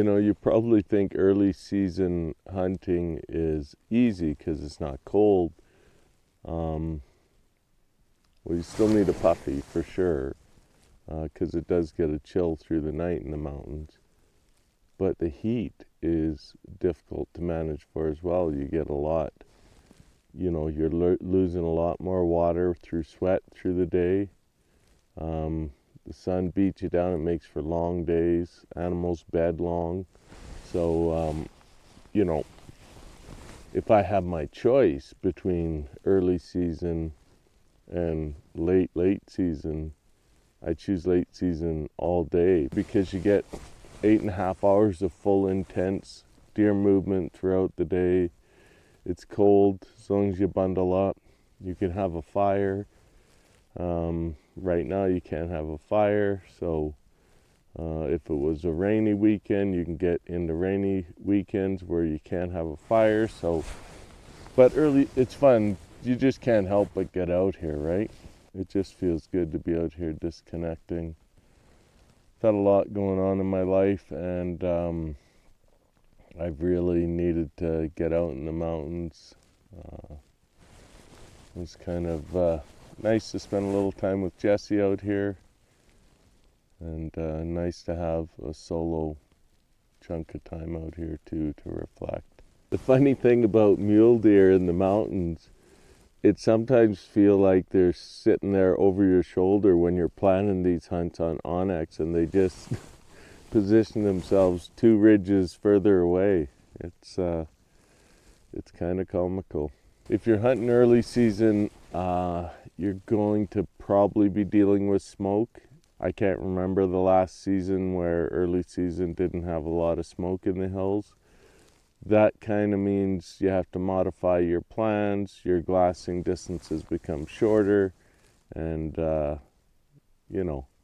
You know, you probably think early season hunting is easy because it's not cold. Well, you still need a puppy for sure, because it does get a chill through the night in the mountains. But the heat is difficult to manage for as well. You get a lot, you're losing a lot more water through sweat through the day. The sun beats you down, it makes for long days. Animals bed long. So, if I have my choice between early season and late season, I choose late season all day because you get 8.5 hours of full intense deer movement throughout the day. It's cold. As long as you bundle up, you can have a fire. Right now you can't have a fire, so if it was a rainy weekend, you can get into rainy weekends where you can't have a fire. So, but early, it's fun. You just can't help but get out here, right? It just feels good to be out here disconnecting. I've had a lot going on in my life, and I've really needed to get out in the mountains. It was kind of nice to spend a little time with Jesse out here, and nice to have a solo chunk of time out here too to reflect. The funny thing about mule deer in the mountains, it sometimes feel like they're sitting there over your shoulder when you're planning these hunts on Onyx, and they just position themselves 2 ridges further away. It's kind of comical. If you're hunting early season, you're going to probably be dealing with smoke. I can't remember the last season where early season didn't have a lot of smoke in the hills. That kind of means you have to modify your plans, your glassing distances become shorter, and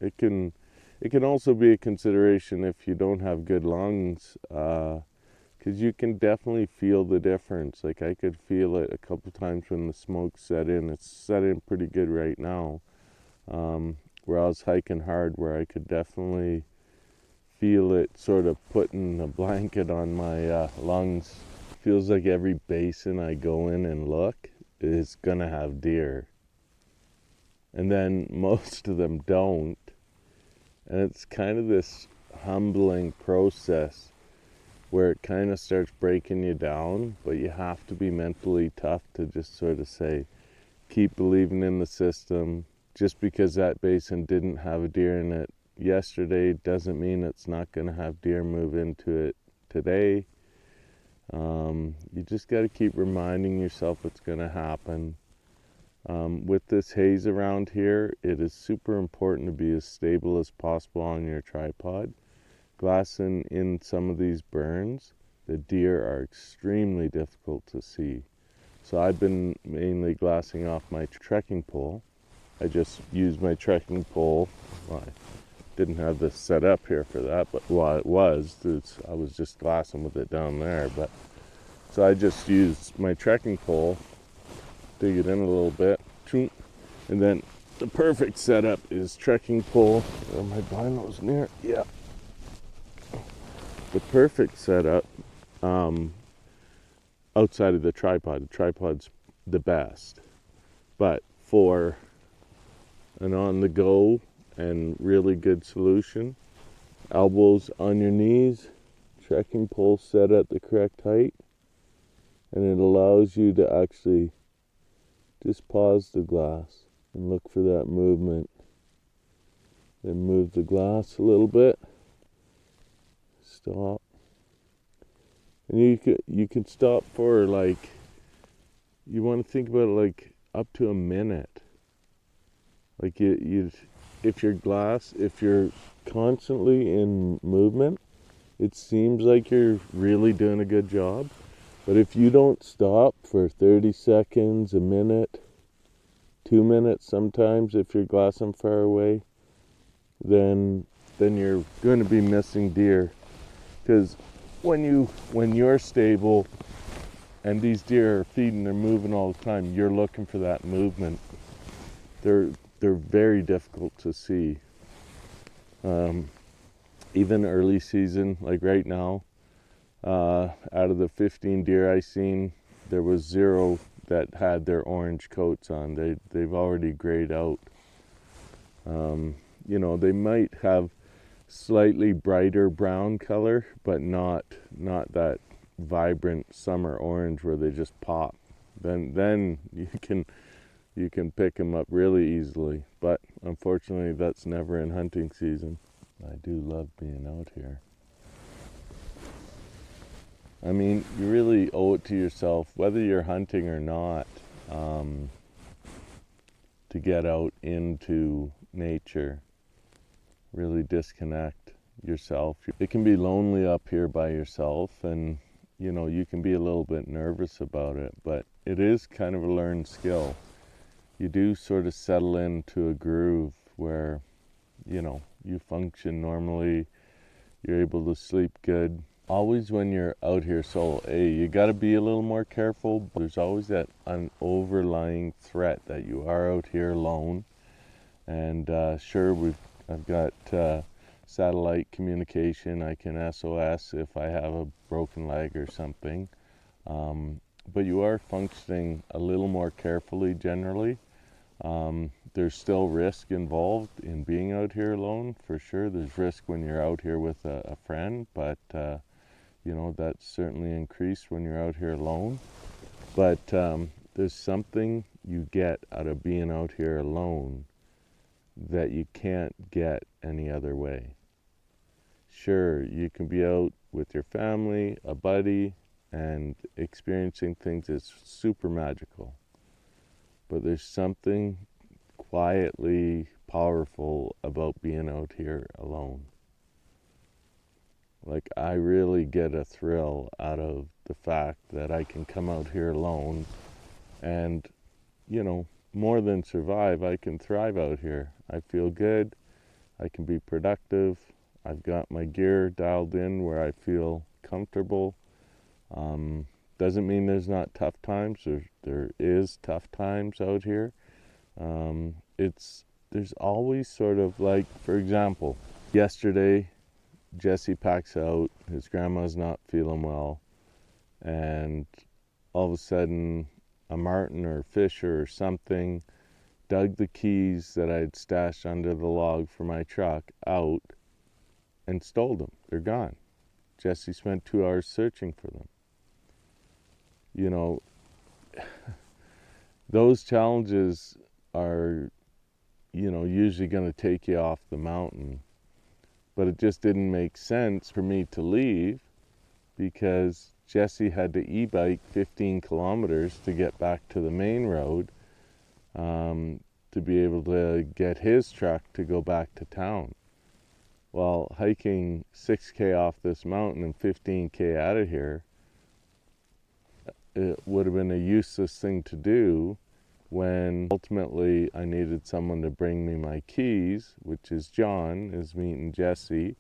it can also be a consideration if you don't have good lungs, because you can definitely feel the difference. Like, I could feel it a couple times when the smoke set in. It's set in pretty good right now, where I was hiking hard, where I could definitely feel it sort of putting a blanket on my lungs. Feels like every basin I go in and look is gonna have deer, and then most of them don't, and it's kind of this humbling process where it kind of starts breaking you down, but you have to be mentally tough to just sort of say, keep believing in the system. Just because that basin didn't have a deer in it yesterday doesn't mean it's not going to have deer move into it today. You just got to keep reminding yourself it's going to happen. With this haze around here, it is super important to be as stable as possible on your tripod. Glassing in some of these burns, the deer are extremely difficult to see. So I've been mainly glassing off my trekking pole. I just used my trekking pole. Well, I didn't have this set up here for that, but I was just glassing with it down there. But so I just used my trekking pole, dig it in a little bit, and then the perfect setup is trekking pole. Oh, my bino's near. Yeah. The perfect setup outside of the tripod. The tripod's the best, but for an on-the-go and really good solution, elbows on your knees, trekking pole set at the correct height, and it allows you to actually just pause the glass and look for that movement. Then move the glass a little bit. Stop. And you can stop for, like, you want to think about it like up to a minute. Like if you're constantly in movement, it seems like you're really doing a good job. But if you don't stop for 30 seconds, a minute, 2 minutes sometimes, if you're glassing far away, then you're going to be missing deer. Because when you're stable and these deer are feeding, they're moving all the time, you're looking for that movement. They're very difficult to see. even early season, like right now, out of the 15 deer I seen, there was 0 that had their orange coats on. They've already grayed out. You know, they might have slightly brighter brown color, but not that vibrant summer orange where they just pop. Then you can pick them up really easily. But unfortunately, that's never in hunting season. I do love being out here. I mean, you really owe it to yourself, whether you're hunting or not, to get out into nature, really disconnect yourself. It can be lonely up here by yourself, and you know, you can be a little bit nervous about it, but it is kind of a learned skill. You do sort of settle into a groove where, you know, you function normally, you're able to sleep good. Always when you're out here solo, you got to be a little more careful. There's always that overlying threat that you are out here alone. And sure, I've got satellite communication. I can SOS if I have a broken leg or something. But you are functioning a little more carefully generally. There's still risk involved in being out here alone, for sure. There's risk when you're out here with a friend, but you know, that's certainly increased when you're out here alone. But there's something you get out of being out here alone that you can't get any other way. Sure, you can be out with your family, a buddy, and experiencing things that's super magical. But there's something quietly powerful about being out here alone. Like, I really get a thrill out of the fact that I can come out here alone and, you know, more than survive, I can thrive out here. I feel good, I can be productive, I've got my gear dialed in where I feel comfortable. Doesn't mean there's not tough times. There is tough times out here. There's always sort of, like, for example, yesterday Jesse packs out, his grandma's not feeling well, and all of a sudden a marten or fisher or something dug the keys that I'd stashed under the log for my truck out and stole them. They're gone. Jesse spent 2 hours searching for them. You know, those challenges are, you know, usually going to take you off the mountain. But it just didn't make sense for me to leave because Jesse had to e-bike 15 kilometers to get back to the main road to be able to get his truck to go back to town. Well, hiking 6K off this mountain and 15K out of here, it would have been a useless thing to do when ultimately I needed someone to bring me my keys, which is John, is meeting Jesse,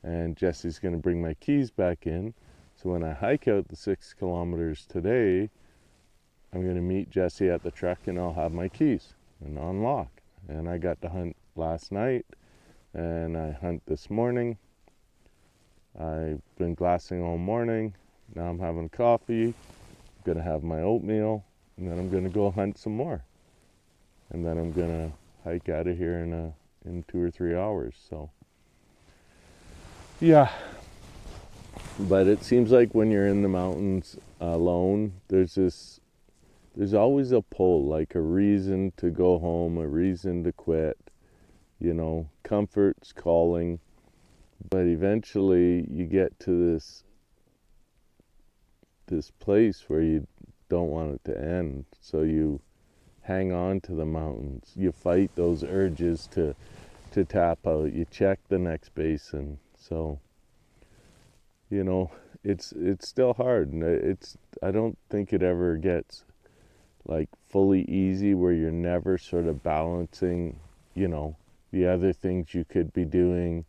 and Jesse's going to bring my keys back in. So when I hike out the 6 kilometers today, I'm going to meet Jesse at the truck and I'll have my keys and unlock. And I got to hunt last night and I hunt this morning. I've been glassing all morning. Now I'm having coffee. I'm going to have my oatmeal. And then I'm going to go hunt some more. And then I'm going to hike out of here in 2 or 3 hours. So, yeah. But it seems like when you're in the mountains alone, there's always a pull, like a reason to go home, a reason to quit. You know, comfort's calling. But eventually you get to this place where you don't want it to end, so you hang on to the mountains. You fight those urges to tap out. You check the next basin. So, you know, it's still hard, and I don't think it ever gets like fully easy where you're never sort of balancing, you know, the other things you could be doing.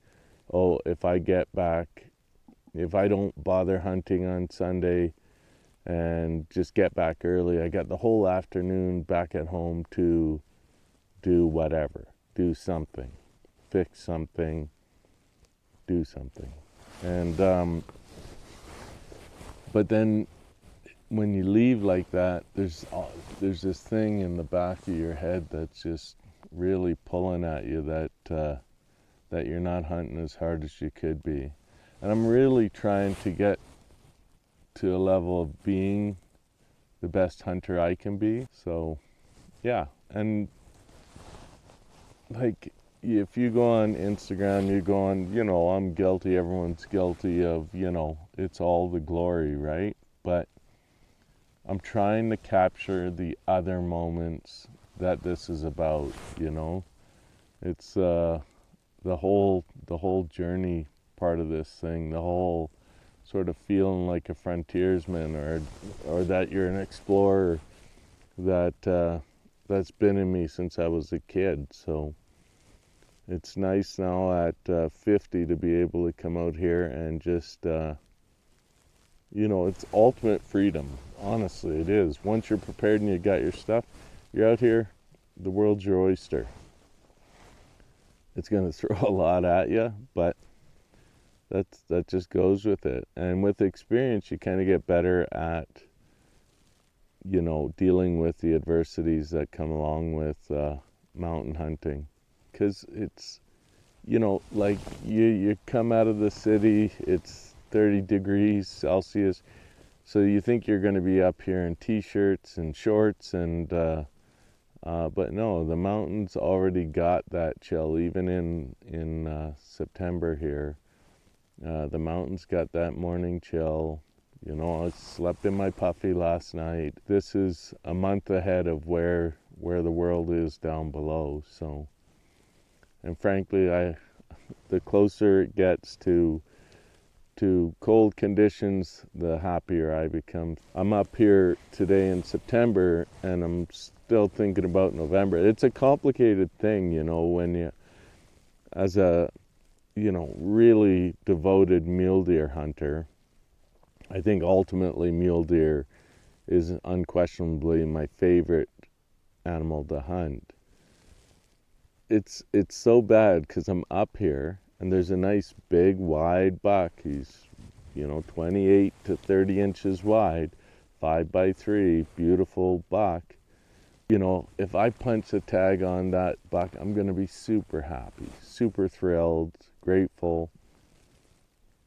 Oh, if I get back, if I don't bother hunting on Sunday and just get back early, I got the whole afternoon back at home to do whatever, do something, fix something, do something. And but then when you leave like that, there's this thing in the back of your head that's just really pulling at you, that you're not hunting as hard as you could be. And I'm really trying to get to a level of being the best hunter I can be. So yeah, and like, if you go on Instagram, you go on, I'm guilty, everyone's guilty of, it's all the glory, right? But I'm trying to capture the other moments that this is about, It's the whole journey part of this thing, the whole sort of feeling like a frontiersman, or that you're an explorer, that's been in me since I was a kid. So it's nice now at 50 to be able to come out here and just, it's ultimate freedom. Honestly, it is. Once you're prepared and you got your stuff, you're out here, the world's your oyster. It's going to throw a lot at you, but that just goes with it. And with experience, you kind of get better at, dealing with the adversities that come along with mountain hunting. Because it's, like you come out of the city, it's 30 degrees Celsius, so you think you're going to be up here in t-shirts and shorts, and but no, the mountains already got that chill. Even in September here, the mountains got that morning chill. I slept in my puffy last night. This is a month ahead of where the world is down below. So, and frankly, the closer it gets to cold conditions, the happier I become. I'm up here today in September, and I'm still thinking about November. It's a complicated thing, when you, as a, really devoted mule deer hunter. I think ultimately mule deer is unquestionably my favorite animal to hunt. It's so bad because I'm up here and there's a nice big wide buck. He's 28 to 30 inches wide, 5x3, beautiful buck. If I punch a tag on that buck, I'm going to be super happy, super thrilled, grateful.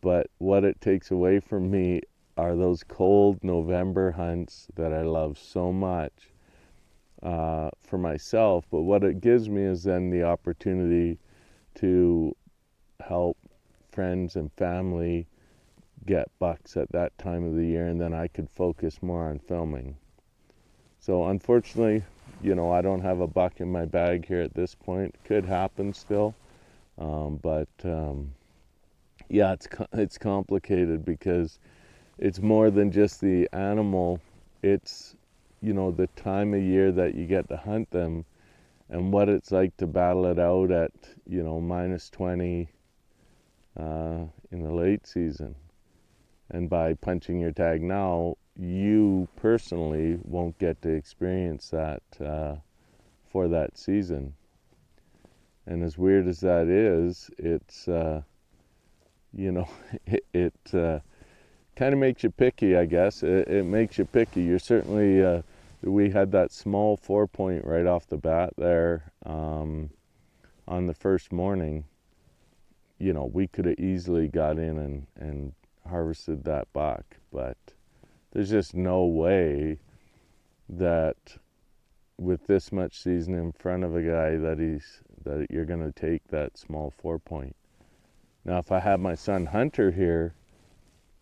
But what it takes away from me are those cold November hunts that I love so much for myself. But what it gives me is then the opportunity to help friends and family get bucks at that time of the year, and then I could focus more on filming. So unfortunately, I don't have a buck in my bag here at this point. Could happen still, but yeah, it's complicated because it's more than just the animal. It's the time of year that you get to hunt them, and what it's like to battle it out at minus 20 in the late season. And by punching your tag now, you personally won't get to experience that for that season. And as weird as that is, it's it kind of makes you picky, I guess. It makes you picky. You're certainly we had that small 4-point right off the bat there on the first morning. We could have easily got in and harvested that buck, but there's just no way that with this much season in front of a guy that you're going to take that small 4-point. Now, if I had my son Hunter here,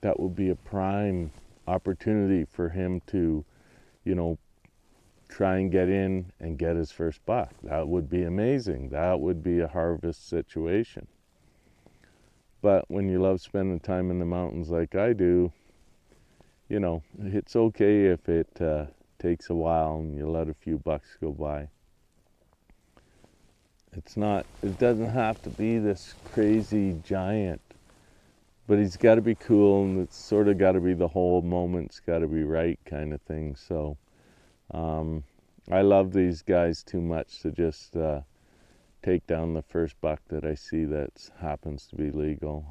that would be a prime opportunity for him to, try and get in and get his first buck. That would be amazing. That would be a harvest situation. But when you love spending time in the mountains like I do, it's okay if it takes a while and you let a few bucks go by. It doesn't have to be this crazy giant, but he's got to be cool, and it's sort of got to be the whole moment's got to be right kind of thing. So I love these guys too much to just take down the first buck that I see that happens to be legal.